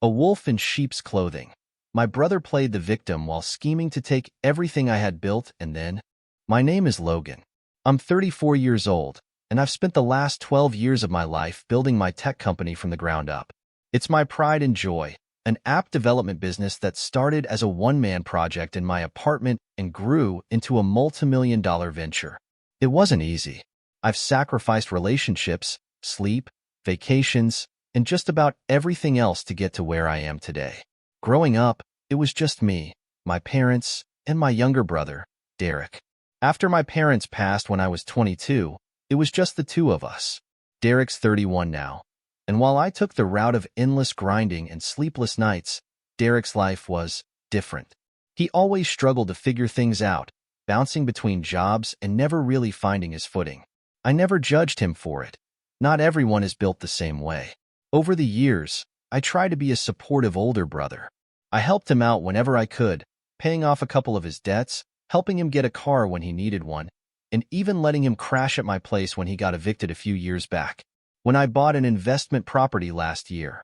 A wolf in sheep's clothing. My brother played the victim while scheming to take everything I had built, and then, my name is Logan. I'm 34 years old, and I've spent the last 12 years of my life building my tech company from the ground up. It's my pride and joy, an app development business that started as a one-man project in my apartment and grew into a multi-million-dollar venture. It wasn't easy. I've sacrificed relationships, sleep, vacations, and just about everything else to get to where I am today. Growing up, it was just me, my parents, and my younger brother, Derek. After my parents passed when I was 22, it was just the two of us. Derek's 31 now, and while I took the route of endless grinding and sleepless nights, Derek's life was different. He always struggled to figure things out, bouncing between jobs and never really finding his footing. I never judged him for it. Not everyone is built the same way. Over the years, I tried to be a supportive older brother. I helped him out whenever I could, paying off a couple of his debts, helping him get a car when he needed one, and even letting him crash at my place when he got evicted a few years back. When I bought an investment property last year,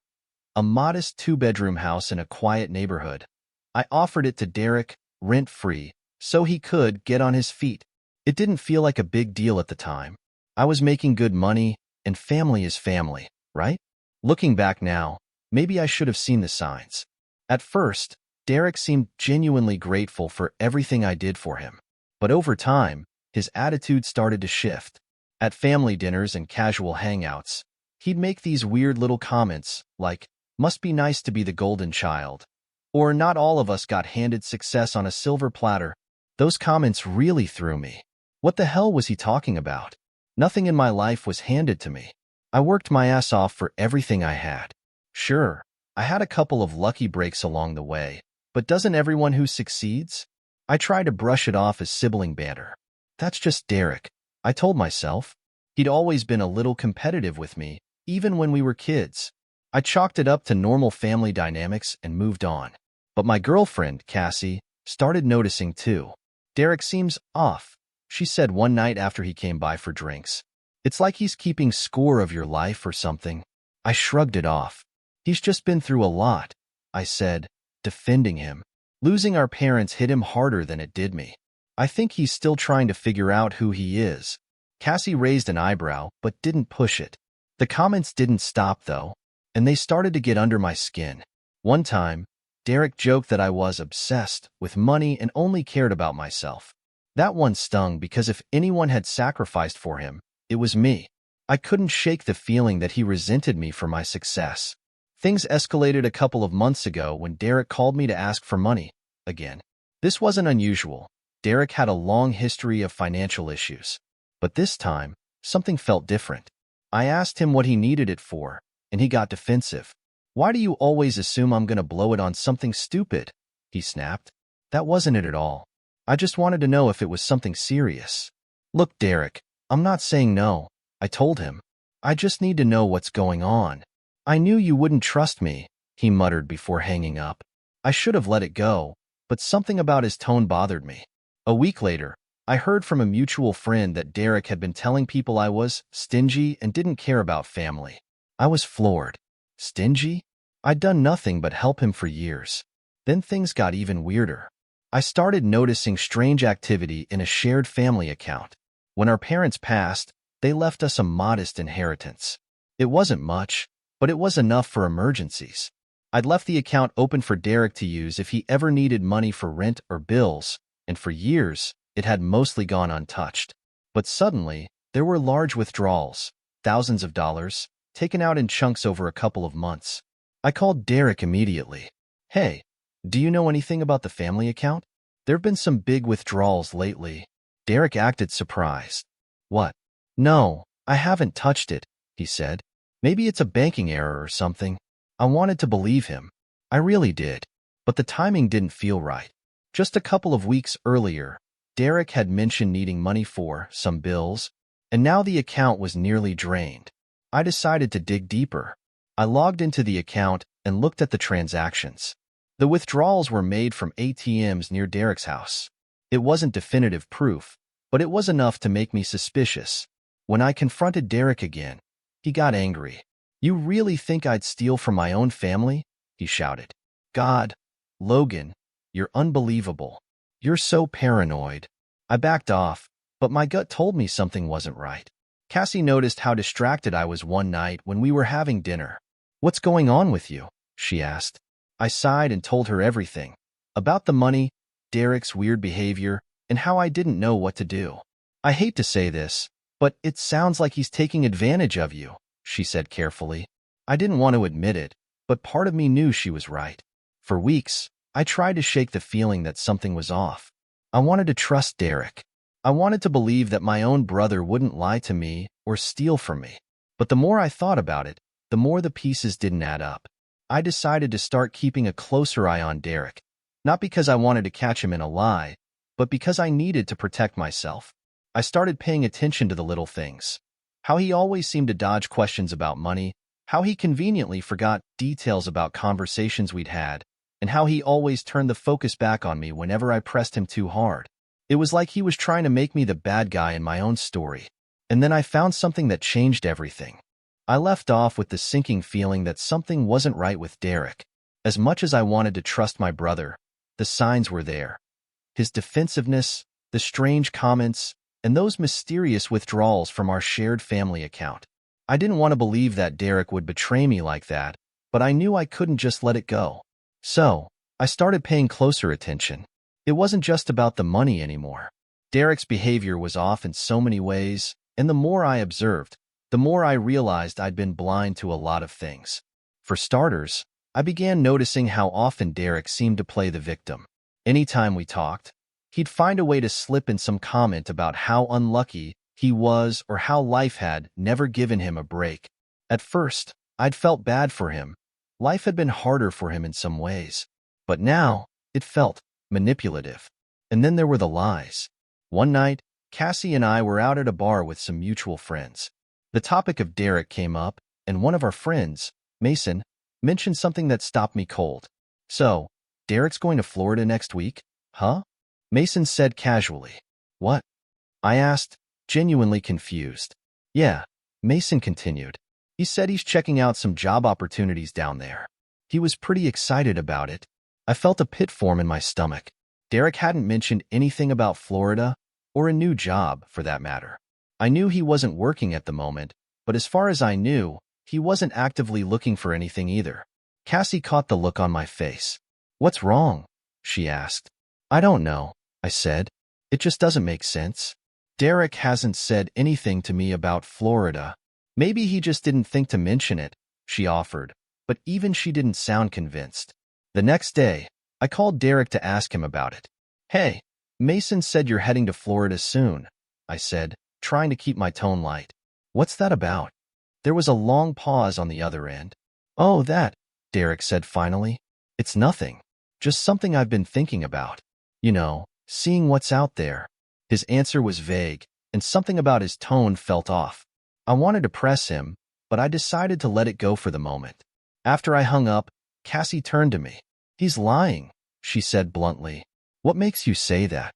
a modest two-bedroom house in a quiet neighborhood, I offered it to Derek, rent-free, so he could get on his feet. It didn't feel like a big deal at the time. I was making good money, and family is family, right? Looking back now, maybe I should have seen the signs. At first, Derek seemed genuinely grateful for everything I did for him. But over time, his attitude started to shift. At family dinners and casual hangouts, he'd make these weird little comments like, "Must be nice to be the golden child," or "Not all of us got handed success on a silver platter." Those comments really threw me. What the hell was he talking about? Nothing in my life was handed to me. I worked my ass off for everything I had. Sure, I had a couple of lucky breaks along the way, but doesn't everyone who succeeds? I tried to brush it off as sibling banter. That's just Derek, I told myself. He'd always been a little competitive with me, even when we were kids. I chalked it up to normal family dynamics and moved on. But my girlfriend, Cassie, started noticing too. "Derek seems off," she said one night after he came by for drinks. "It's like he's keeping score of your life or something." I shrugged it off. "He's just been through a lot," I said, defending him. "Losing our parents hit him harder than it did me. I think he's still trying to figure out who he is." Cassie raised an eyebrow, but didn't push it. The comments didn't stop, though, and they started to get under my skin. One time, Derek joked that I was obsessed with money and only cared about myself. That one stung because if anyone had sacrificed for him, it was me. I couldn't shake the feeling that he resented me for my success. Things escalated a couple of months ago when Derek called me to ask for money again. This wasn't unusual. Derek had a long history of financial issues. But this time, something felt different. I asked him what he needed it for, and he got defensive. "Why do you always assume I'm going to blow it on something stupid?" he snapped. "That wasn't it at all. I just wanted to know if it was something serious." "Look, Derek, I'm not saying no," I told him. "I just need to know what's going on." "I knew you wouldn't trust me," he muttered before hanging up. I should have let it go, but something about his tone bothered me. A week later, I heard from a mutual friend that Derek had been telling people I was stingy and didn't care about family. I was floored. Stingy? I'd done nothing but help him for years. Then things got even weirder. I started noticing strange activity in a shared family account. When our parents passed, they left us a modest inheritance. It wasn't much, but it was enough for emergencies. I'd left the account open for Derek to use if he ever needed money for rent or bills, and for years, it had mostly gone untouched. But suddenly, there were large withdrawals, thousands of dollars, taken out in chunks over a couple of months. I called Derek immediately. "Hey, do you know anything about the family account? There've been some big withdrawals lately." Derek acted surprised. "What? No, I haven't touched it," he said. "Maybe it's a banking error or something." I wanted to believe him. I really did. But the timing didn't feel right. Just a couple of weeks earlier, Derek had mentioned needing money for some bills, and now the account was nearly drained. I decided to dig deeper. I logged into the account and looked at the transactions. The withdrawals were made from ATMs near Derek's house. It wasn't definitive proof, but it was enough to make me suspicious. When I confronted Derek again, he got angry. "You really think I'd steal from my own family?" he shouted. God, Logan, you're unbelievable. You're so paranoid. I backed off, but my gut told me something wasn't right. Cassie noticed how distracted I was one night when we were having dinner. What's going on with you? She asked. I sighed and told her everything. About the money, Derek's weird behavior, and how I didn't know what to do. I hate to say this, but it sounds like he's taking advantage of you, she said carefully. I didn't want to admit it, but part of me knew she was right. For weeks, I tried to shake the feeling that something was off. I wanted to trust Derek. I wanted to believe that my own brother wouldn't lie to me or steal from me. But the more I thought about it, the more the pieces didn't add up. I decided to start keeping a closer eye on Derek, not because I wanted to catch him in a lie, but because I needed to protect myself. I started paying attention to the little things. How he always seemed to dodge questions about money, how he conveniently forgot details about conversations we'd had, and how he always turned the focus back on me whenever I pressed him too hard. It was like he was trying to make me the bad guy in my own story. And then I found something that changed everything. I left off with the sinking feeling that something wasn't right with Derek. As much as I wanted to trust my brother, the signs were there. His defensiveness, the strange comments, and those mysterious withdrawals from our shared family account. I didn't want to believe that Derek would betray me like that, but I knew I couldn't just let it go. So, I started paying closer attention. It wasn't just about the money anymore. Derek's behavior was off in so many ways, and the more I observed, the more I realized I'd been blind to a lot of things. For starters, I began noticing how often Derek seemed to play the victim. Anytime we talked, he'd find a way to slip in some comment about how unlucky he was or how life had never given him a break. At first, I'd felt bad for him. Life had been harder for him in some ways. But now, it felt manipulative. And then there were the lies. One night, Cassie and I were out at a bar with some mutual friends. The topic of Derek came up, and one of our friends, Mason, mentioned something that stopped me cold. So, Derek's going to Florida next week? Huh? Mason said casually. What? I asked, genuinely confused. Yeah, Mason continued. He said he's checking out some job opportunities down there. He was pretty excited about it. I felt a pit form in my stomach. Derek hadn't mentioned anything about Florida, or a new job, for that matter. I knew he wasn't working at the moment, but as far as I knew, he wasn't actively looking for anything either. Cassie caught the look on my face. What's wrong? She asked. I don't know, I said. It just doesn't make sense. Derek hasn't said anything to me about Florida. Maybe he just didn't think to mention it, she offered, but even she didn't sound convinced. The next day, I called Derek to ask him about it. Hey, Mason said you're heading to Florida soon, I said, trying to keep my tone light. What's that about? There was a long pause on the other end. Oh, that, Derek said finally. It's nothing. Just something I've been thinking about. You know, seeing what's out there. His answer was vague, and something about his tone felt off. I wanted to press him, but I decided to let it go for the moment. After I hung up, Cassie turned to me. He's lying, she said bluntly. What makes you say that?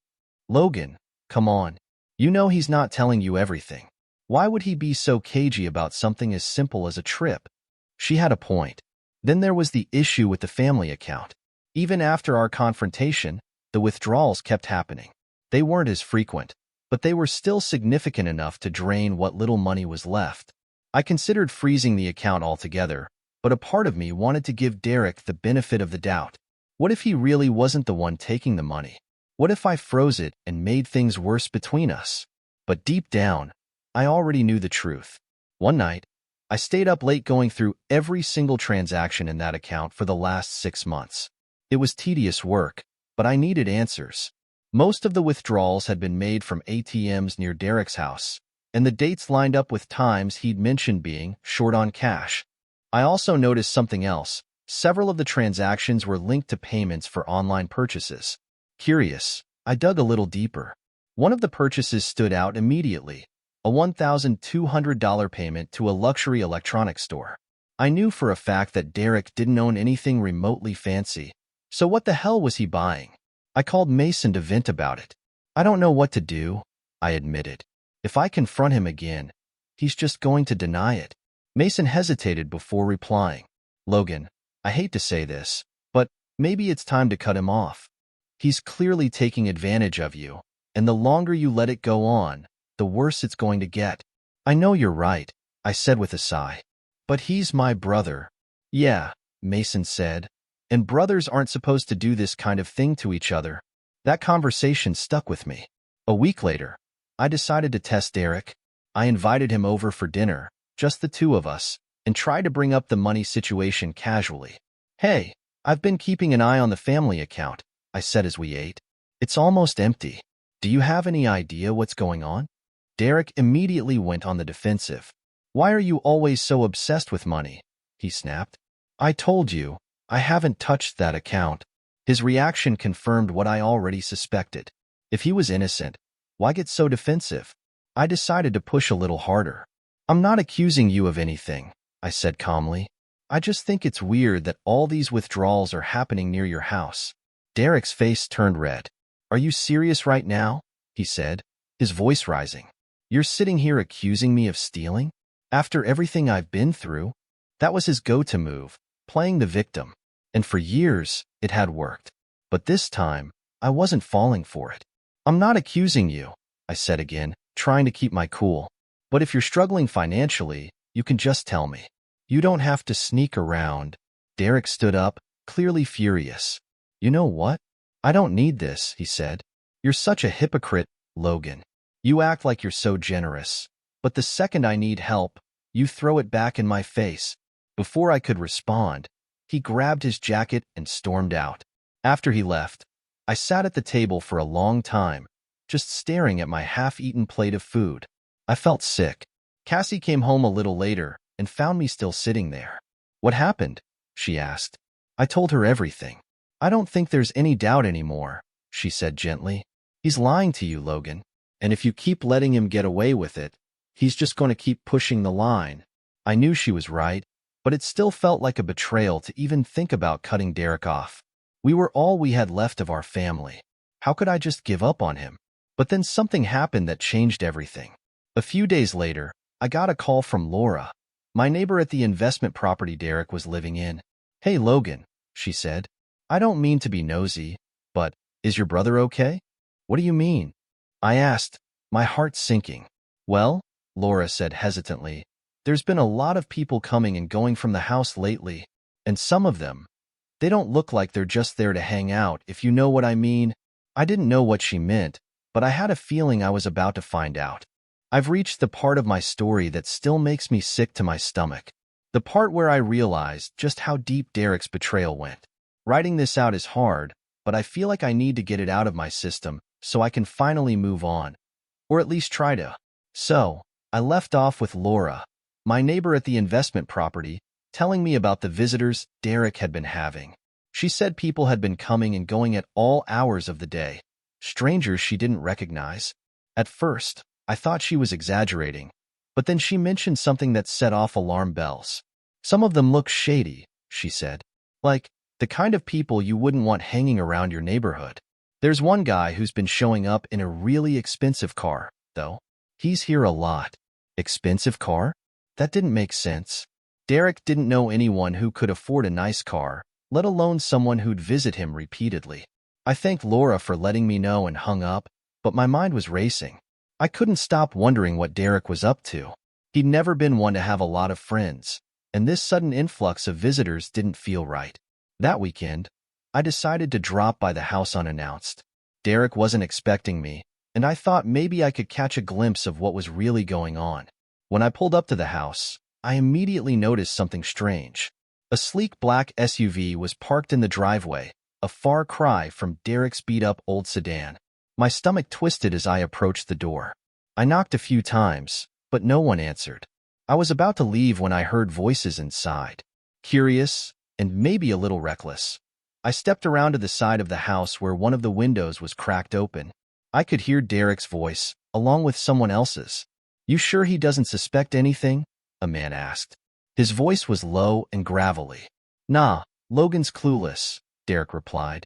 Logan, come on. You know he's not telling you everything. Why would he be so cagey about something as simple as a trip? She had a point. Then there was the issue with the family account. Even after our confrontation, the withdrawals kept happening. They weren't as frequent, but they were still significant enough to drain what little money was left. I considered freezing the account altogether, but a part of me wanted to give Derek the benefit of the doubt. What if he really wasn't the one taking the money? What if I froze it and made things worse between us? But deep down, I already knew the truth. One night, I stayed up late going through every single transaction in that account for the last 6 months. It was tedious work, but I needed answers. Most of the withdrawals had been made from ATMs near Derek's house, and the dates lined up with times he'd mentioned being short on cash. I also noticed something else. Several of the transactions were linked to payments for online purchases. Curious, I dug a little deeper. One of the purchases stood out immediately, a $1,200 payment to a luxury electronics store. I knew for a fact that Derek didn't own anything remotely fancy, so what the hell was he buying? I called Mason to vent about it. I don't know what to do, I admitted. If I confront him again, he's just going to deny it. Mason hesitated before replying. Logan, I hate to say this, but maybe it's time to cut him off. He's clearly taking advantage of you, and the longer you let it go on, the worse it's going to get. I know you're right, I said with a sigh. But he's my brother. Yeah, Mason said, and brothers aren't supposed to do this kind of thing to each other. That conversation stuck with me. A week later, I decided to test Derek. I invited him over for dinner, just the two of us, and tried to bring up the money situation casually. Hey, I've been keeping an eye on the family account, I said as we ate. It's almost empty. Do you have any idea what's going on? Derek immediately went on the defensive. Why are you always so obsessed with money? He snapped. I told you, I haven't touched that account. His reaction confirmed what I already suspected. If he was innocent, why get so defensive? I decided to push a little harder. I'm not accusing you of anything, I said calmly. I just think it's weird that all these withdrawals are happening near your house. Derek's face turned red. Are you serious right now? He said, his voice rising. You're sitting here accusing me of stealing? After everything I've been through? That was his go-to move, playing the victim. And for years, it had worked. But this time, I wasn't falling for it. I'm not accusing you, I said again, trying to keep my cool. But if you're struggling financially, you can just tell me. You don't have to sneak around. Derek stood up, clearly furious. You know what? I don't need this, he said. You're such a hypocrite, Logan. You act like you're so generous. But the second I need help, you throw it back in my face. Before I could respond, he grabbed his jacket and stormed out. After he left, I sat at the table for a long time, just staring at my half-eaten plate of food. I felt sick. Cassie came home a little later and found me still sitting there. What happened? She asked. I told her everything. I don't think there's any doubt anymore, she said gently. He's lying to you, Logan. And if you keep letting him get away with it, he's just going to keep pushing the line. I knew she was right, but it still felt like a betrayal to even think about cutting Derek off. We were all we had left of our family. How could I just give up on him? But then something happened that changed everything. A few days later, I got a call from Laura, my neighbor at the investment property Derek was living in. Hey, Logan, she said. I don't mean to be nosy, but is your brother okay? What do you mean? I asked, my heart sinking. Well, Laura said hesitantly, there's been a lot of people coming and going from the house lately, and some of them, they don't look like they're just there to hang out, if you know what I mean. I didn't know what she meant, but I had a feeling I was about to find out. I've reached the part of my story that still makes me sick to my stomach. The part where I realized just how deep Derek's betrayal went. Writing this out is hard, but I feel like I need to get it out of my system so I can finally move on. Or at least try to. So, I left off with Laura, my neighbor at the investment property, telling me about the visitors Derek had been having. She said people had been coming and going at all hours of the day. Strangers she didn't recognize. At first, I thought she was exaggerating, but then she mentioned something that set off alarm bells. Some of them look shady, she said. Like, the kind of people you wouldn't want hanging around your neighborhood. There's one guy who's been showing up in a really expensive car, though. He's here a lot. Expensive car? That didn't make sense. Derek didn't know anyone who could afford a nice car, let alone someone who'd visit him repeatedly. I thanked Laura for letting me know and hung up, but my mind was racing. I couldn't stop wondering what Derek was up to. He'd never been one to have a lot of friends, and this sudden influx of visitors didn't feel right. That weekend, I decided to drop by the house unannounced. Derek wasn't expecting me, and I thought maybe I could catch a glimpse of what was really going on. When I pulled up to the house, I immediately noticed something strange. A sleek black SUV was parked in the driveway, a far cry from Derek's beat-up old sedan. My stomach twisted as I approached the door. I knocked a few times, but no one answered. I was about to leave when I heard voices inside. Curious, and maybe a little reckless, I stepped around to the side of the house where one of the windows was cracked open. I could hear Derek's voice, along with someone else's. You sure he doesn't suspect anything? A man asked. His voice was low and gravelly. Nah, Logan's clueless, Derek replied.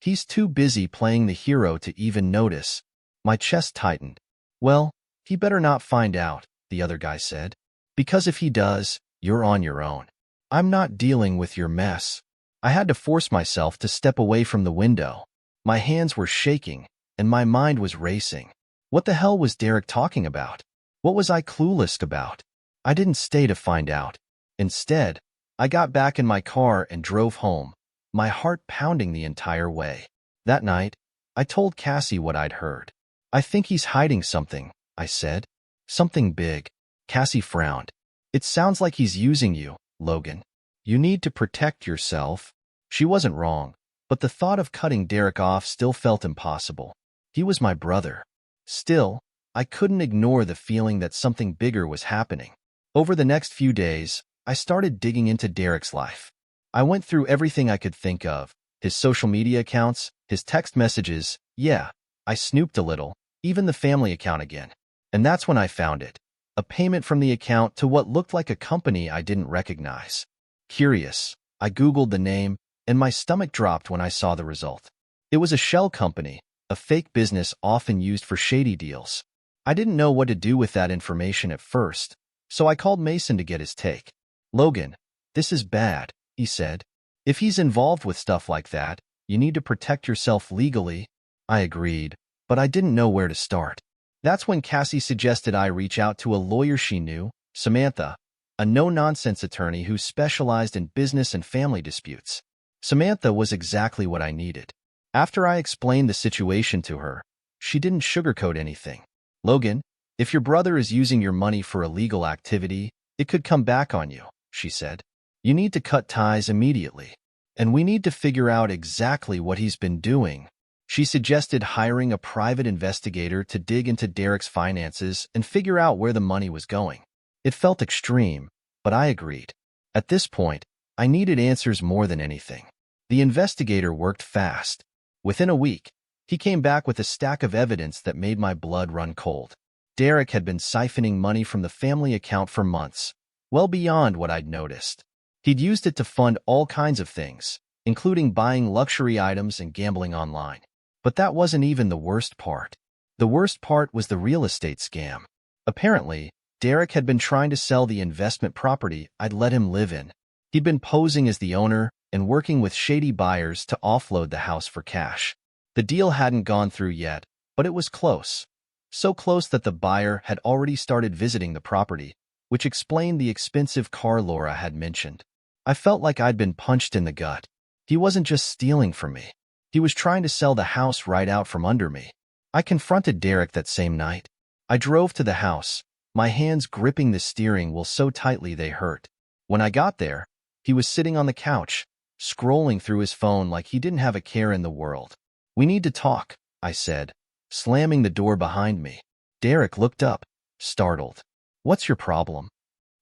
He's too busy playing the hero to even notice. My chest tightened. Well, he better not find out, the other guy said. Because if he does, you're on your own. I'm not dealing with your mess. I had to force myself to step away from the window. My hands were shaking, and my mind was racing. What the hell was Derek talking about? What was I clueless about? I didn't stay to find out. Instead, I got back in my car and drove home, my heart pounding the entire way. That night, I told Cassie what I'd heard. I think he's hiding something, I said. Something big. Cassie frowned. It sounds like he's using you, Logan. You need to protect yourself. She wasn't wrong, but the thought of cutting Derek off still felt impossible. He was my brother. Still, I couldn't ignore the feeling that something bigger was happening. Over the next few days, I started digging into Derek's life. I went through everything I could think of, his social media accounts, his text messages. Yeah, I snooped a little, even the family account again. And that's when I found it. A payment from the account to what looked like a company I didn't recognize. Curious, I Googled the name, and my stomach dropped when I saw the result. It was a shell company, a fake business often used for shady deals. I didn't know what to do with that information at first, so I called Mason to get his take. Logan, this is bad, he said. If he's involved with stuff like that, you need to protect yourself legally. I agreed, but I didn't know where to start. That's when Cassie suggested I reach out to a lawyer she knew, Samantha, a no-nonsense attorney who specialized in business and family disputes. Samantha was exactly what I needed. After I explained the situation to her, she didn't sugarcoat anything. Logan, if your brother is using your money for illegal activity, it could come back on you, she said. You need to cut ties immediately. And we need to figure out exactly what he's been doing. She suggested hiring a private investigator to dig into Derek's finances and figure out where the money was going. It felt extreme, but I agreed. At this point, I needed answers more than anything. The investigator worked fast. Within a week, he came back with a stack of evidence that made my blood run cold. Derek had been siphoning money from the family account for months, well beyond what I'd noticed. He'd used it to fund all kinds of things, including buying luxury items and gambling online. But that wasn't even the worst part. The worst part was the real estate scam. Apparently, Derek had been trying to sell the investment property I'd let him live in. He'd been posing as the owner and working with shady buyers to offload the house for cash. The deal hadn't gone through yet, but it was close. So close that the buyer had already started visiting the property, which explained the expensive car Laura had mentioned. I felt like I'd been punched in the gut. He wasn't just stealing from me. He was trying to sell the house right out from under me. I confronted Derek that same night. I drove to the house, my hands gripping the steering wheel so tightly they hurt. When I got there, he was sitting on the couch, scrolling through his phone like he didn't have a care in the world. We need to talk, I said, slamming the door behind me. Derek looked up, startled. What's your problem?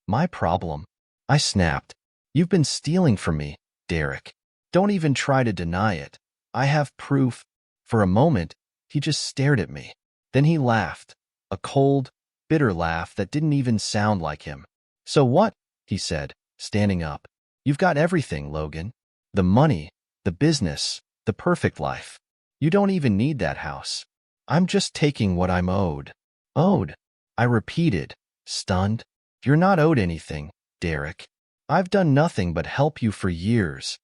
My problem? I snapped. You've been stealing from me, Derek. Don't even try to deny it. I have proof. For a moment, he just stared at me. Then he laughed, a cold, bitter laugh that didn't even sound like him. So what? He said, standing up. You've got everything, Logan. The money, the business, the perfect life. You don't even need that house. I'm just taking what I'm owed. Owed? I repeated, stunned. You're not owed anything, Derek. I've done nothing but help you for years.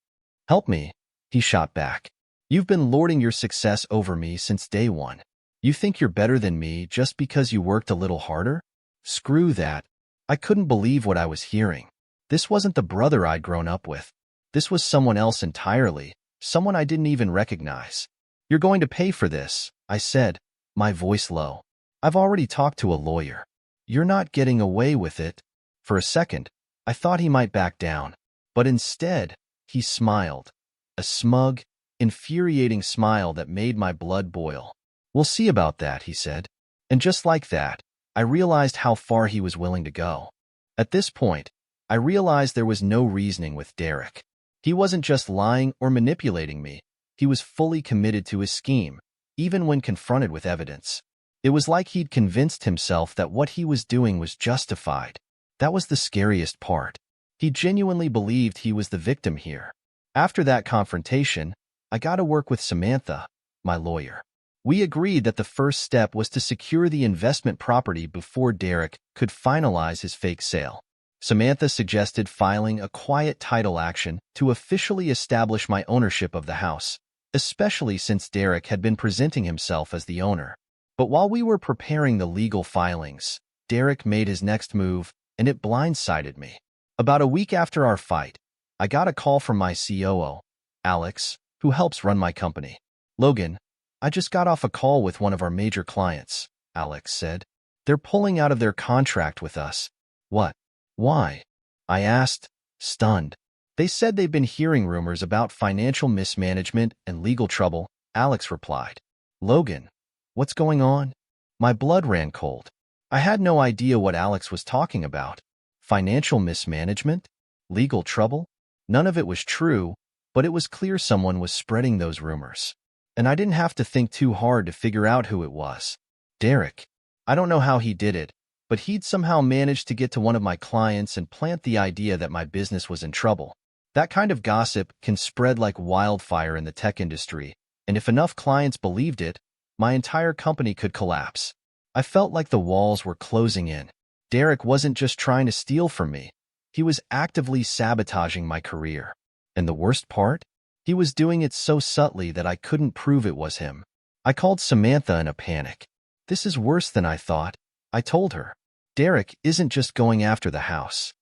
Help me, he shot back. You've been lording your success over me since day one. You think you're better than me just because you worked a little harder? Screw that. I couldn't believe what I was hearing. This wasn't the brother I'd grown up with. This was someone else entirely, someone I didn't even recognize. You're going to pay for this, I said, my voice low. I've already talked to a lawyer. You're not getting away with it. For a second, I thought he might back down, but instead, he smiled. A smug, infuriating smile that made my blood boil. We'll see about that, he said. And just like that, I realized how far he was willing to go. At this point, I realized there was no reasoning with Derek. He wasn't just lying or manipulating me. He was fully committed to his scheme, even when confronted with evidence. It was like he'd convinced himself that what he was doing was justified. That was the scariest part. He genuinely believed he was the victim here. After that confrontation, I got to work with Samantha, my lawyer. We agreed that the first step was to secure the investment property before Derek could finalize his fake sale. Samantha suggested filing a quiet title action to officially establish my ownership of the house, especially since Derek had been presenting himself as the owner. But while we were preparing the legal filings, Derek made his next move, and it blindsided me. About a week after our fight, I got a call from my COO, Alex, who helps run my company. "Logan, I just got off a call with one of our major clients," Alex said. "They're pulling out of their contract with us." "What? Why?" I asked, stunned. "They said they've been hearing rumors about financial mismanagement and legal trouble," Alex replied. "Logan, what's going on?" My blood ran cold. I had no idea what Alex was talking about. Financial mismanagement? Legal trouble? None of it was true, but it was clear someone was spreading those rumors. And I didn't have to think too hard to figure out who it was. Derek. I don't know how he did it, but he'd somehow managed to get to one of my clients and plant the idea that my business was in trouble. That kind of gossip can spread like wildfire in the tech industry, and if enough clients believed it, my entire company could collapse. I felt like the walls were closing in. Derek wasn't just trying to steal from me. He was actively sabotaging my career. And the worst part? He was doing it so subtly that I couldn't prove it was him. I called Samantha in a panic. "This is worse than I thought," I told her. "Derek isn't just going after the house.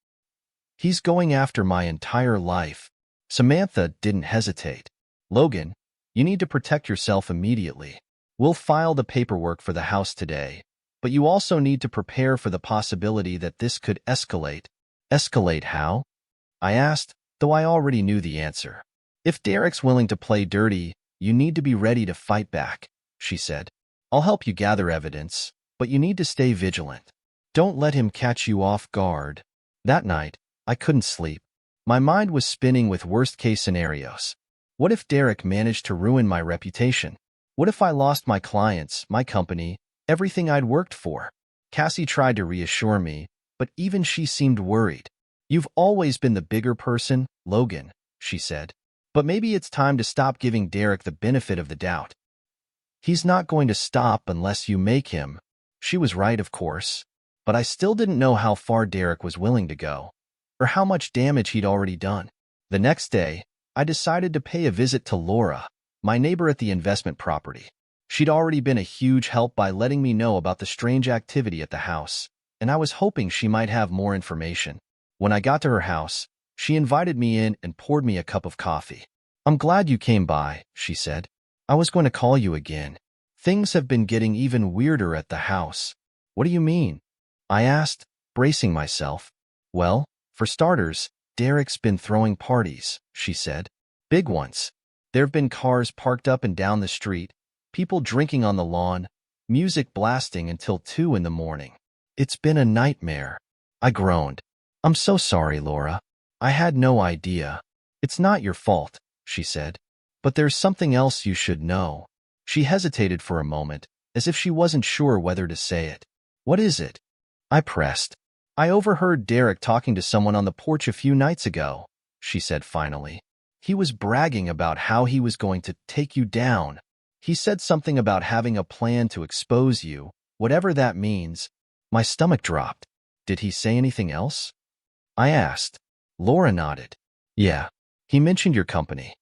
He's going after my entire life." Samantha didn't hesitate. "Logan, you need to protect yourself immediately. We'll file the paperwork for the house today, but you also need to prepare for the possibility that this could escalate." "Escalate how?" I asked, though I already knew the answer. "If Derek's willing to play dirty, you need to be ready to fight back," she said. "I'll help you gather evidence, but you need to stay vigilant. Don't let him catch you off guard." That night, I couldn't sleep. My mind was spinning with worst-case scenarios. What if Derek managed to ruin my reputation? What if I lost my clients, my company, everything I'd worked for? Cassie tried to reassure me, but even she seemed worried. "You've always been the bigger person, Logan," she said. "But maybe it's time to stop giving Derek the benefit of the doubt. He's not going to stop unless you make him." She was right, of course, but I still didn't know how far Derek was willing to go, or how much damage he'd already done. The next day, I decided to pay a visit to Laura, my neighbor at the investment property. She'd already been a huge help by letting me know about the strange activity at the house, and I was hoping she might have more information. When I got to her house, she invited me in and poured me a cup of coffee. "I'm glad you came by," she said. "I was going to call you again. Things have been getting even weirder at the house." "What do you mean?" I asked, bracing myself. "Well, for starters, Derek's been throwing parties," she said. "Big ones. There've been cars parked up and down the street, people drinking on the lawn, music blasting until 2 in the morning. It's been a nightmare." I groaned. "I'm so sorry, Laura. I had no idea." "It's not your fault," she said. "But there's something else you should know." She hesitated for a moment, as if she wasn't sure whether to say it. "What is it?" I pressed. "I overheard Derek talking to someone on the porch a few nights ago," she said finally. "He was bragging about how he was going to take you down. He said something about having a plan to expose you, whatever that means." My stomach dropped. "Did he say anything else?" I asked. Laura nodded. "Yeah, he mentioned your company.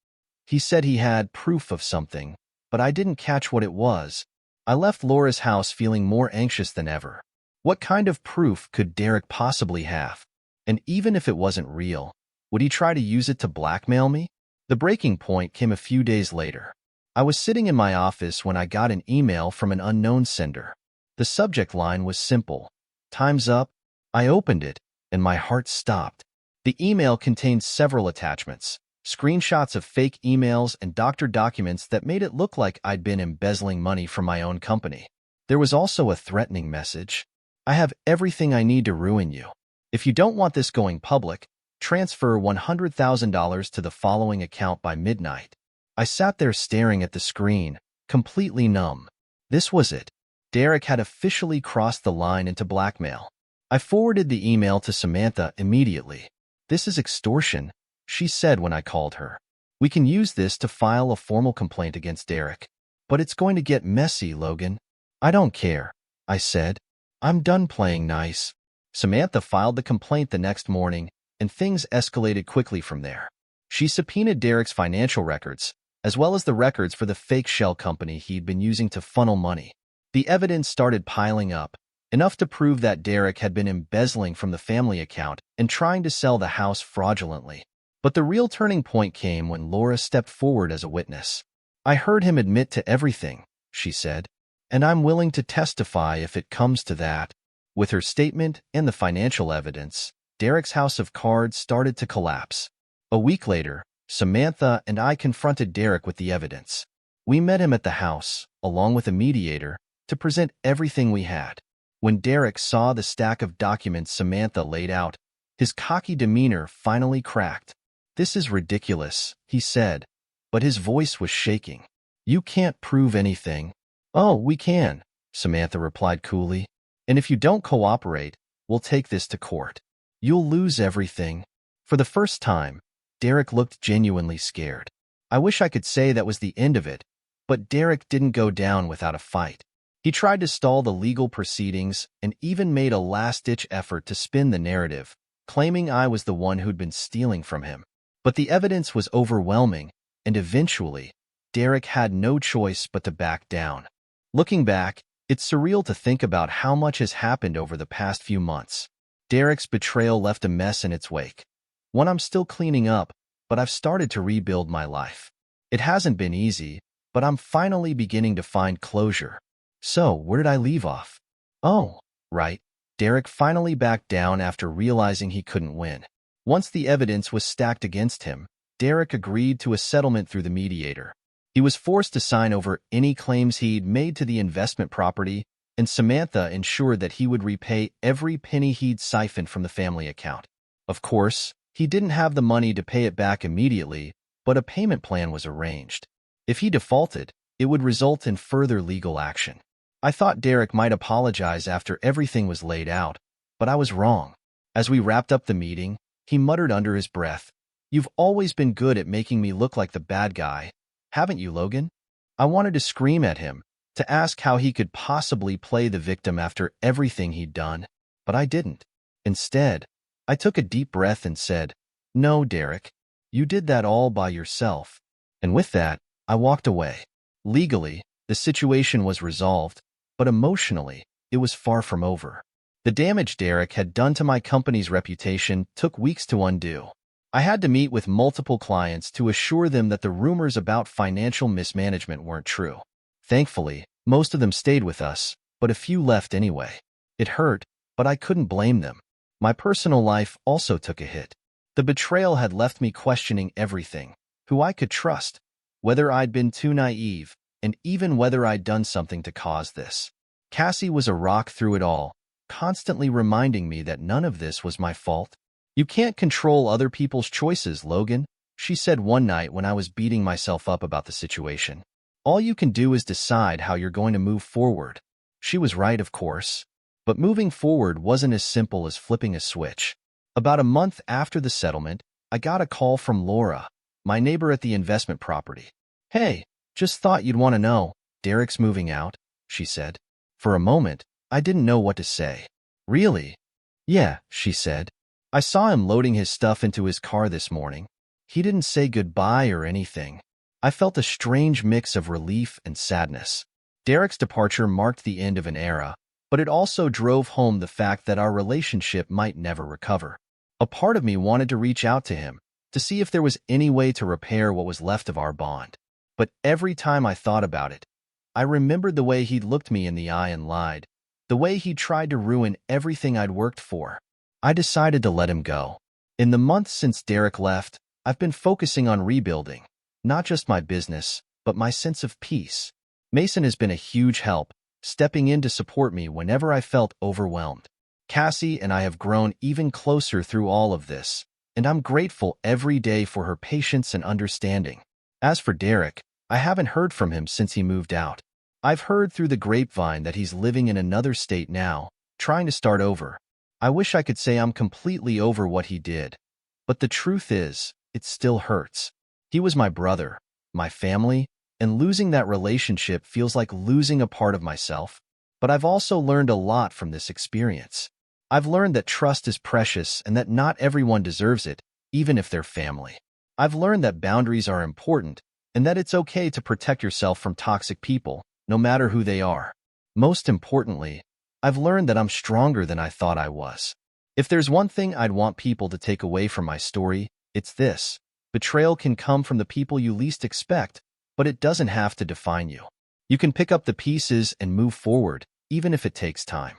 He said he had proof of something, but I didn't catch what it was." I left Laura's house feeling more anxious than ever. What kind of proof could Derek possibly have? And even if it wasn't real, would he try to use it to blackmail me? The breaking point came a few days later. I was sitting in my office when I got an email from an unknown sender. The subject line was simple: "Time's up." I opened it, and my heart stopped. The email contained several attachments, screenshots of fake emails and doctored documents that made it look like I'd been embezzling money from my own company. There was also a threatening message: "I have everything I need to ruin you. If you don't want this going public, transfer $100,000 to the following account by midnight." I sat there staring at the screen, completely numb. This was it. Derek had officially crossed the line into blackmail. I forwarded the email to Samantha immediately. "This is extortion," she said when I called her. "We can use this to file a formal complaint against Derek. But it's going to get messy, Logan." "I don't care," I said. "I'm done playing nice." Samantha filed the complaint the next morning, and things escalated quickly from there. She subpoenaed Derek's financial records, as well as the records for the fake shell company he'd been using to funnel money. The evidence started piling up, enough to prove that Derek had been embezzling from the family account and trying to sell the house fraudulently. But the real turning point came when Laura stepped forward as a witness. "I heard him admit to everything," she said, "and I'm willing to testify if it comes to that." With her statement and the financial evidence, Derek's house of cards started to collapse. A week later, Samantha and I confronted Derek with the evidence. We met him at the house, along with a mediator, to present everything we had. When Derek saw the stack of documents Samantha laid out, his cocky demeanor finally cracked. "This is ridiculous," he said, but his voice was shaking. "You can't prove anything." "Oh, we can," Samantha replied coolly. "And if you don't cooperate, we'll take this to court. You'll lose everything." For the first time, Derek looked genuinely scared. I wish I could say that was the end of it, but Derek didn't go down without a fight. He tried to stall the legal proceedings and even made a last-ditch effort to spin the narrative, claiming I was the one who'd been stealing from him. But the evidence was overwhelming, and eventually, Derek had no choice but to back down. Looking back, it's surreal to think about how much has happened over the past few months. Derek's betrayal left a mess in its wake. One I'm still cleaning up, but I've started to rebuild my life. It hasn't been easy, but I'm finally beginning to find closure. So, where did I leave off? Oh, right. Derek finally backed down after realizing he couldn't win. Once the evidence was stacked against him, Derek agreed to a settlement through the mediator. He was forced to sign over any claims he'd made to the investment property, and Samantha ensured that he would repay every penny he'd siphoned from the family account. Of course, he didn't have the money to pay it back immediately, but a payment plan was arranged. If he defaulted, it would result in further legal action. I thought Derek might apologize after everything was laid out, but I was wrong. As we wrapped up the meeting, he muttered under his breath, "You've always been good at making me look like the bad guy, haven't you, Logan?" I wanted to scream at him, to ask how he could possibly play the victim after everything he'd done, but I didn't. Instead, I took a deep breath and said, "No, Derek, you did that all by yourself." And with that, I walked away. Legally, the situation was resolved, but emotionally, it was far from over. The damage Derek had done to my company's reputation took weeks to undo. I had to meet with multiple clients to assure them that the rumors about financial mismanagement weren't true. Thankfully, most of them stayed with us, but a few left anyway. It hurt, but I couldn't blame them. My personal life also took a hit. The betrayal had left me questioning everything: who I could trust, whether I'd been too naive, and even whether I'd done something to cause this. Cassie was a rock through it all, constantly reminding me that none of this was my fault. "You can't control other people's choices, Logan," she said one night when I was beating myself up about the situation. "All you can do is decide how you're going to move forward." She was right, of course. But moving forward wasn't as simple as flipping a switch. About a month after the settlement, I got a call from Laura, my neighbor at the investment property. "Hey, just thought you'd want to know, Derek's moving out," she said. For a moment, I didn't know what to say. "Really?" "Yeah," she said. "I saw him loading his stuff into his car this morning. He didn't say goodbye or anything." I felt a strange mix of relief and sadness. Derek's departure marked the end of an era, but it also drove home the fact that our relationship might never recover. A part of me wanted to reach out to him, to see if there was any way to repair what was left of our bond. But every time I thought about it, I remembered the way he'd looked me in the eye and lied, the way he'd tried to ruin everything I'd worked for. I decided to let him go. In the months since Derek left, I've been focusing on rebuilding, not just my business, but my sense of peace. Mason has been a huge help, stepping in to support me whenever I felt overwhelmed. Cassie and I have grown even closer through all of this, and I'm grateful every day for her patience and understanding. As for Derek, I haven't heard from him since he moved out. I've heard through the grapevine that he's living in another state now, trying to start over. I wish I could say I'm completely over what he did, but the truth is, it still hurts. He was my brother, my family, and losing that relationship feels like losing a part of myself. But I've also learned a lot from this experience. I've learned that trust is precious and that not everyone deserves it, even if they're family. I've learned that boundaries are important and that it's okay to protect yourself from toxic people, no matter who they are. Most importantly, I've learned that I'm stronger than I thought I was. If there's one thing I'd want people to take away from my story, it's this. Betrayal can come from the people you least expect, but it doesn't have to define you. You can pick up the pieces and move forward, even if it takes time.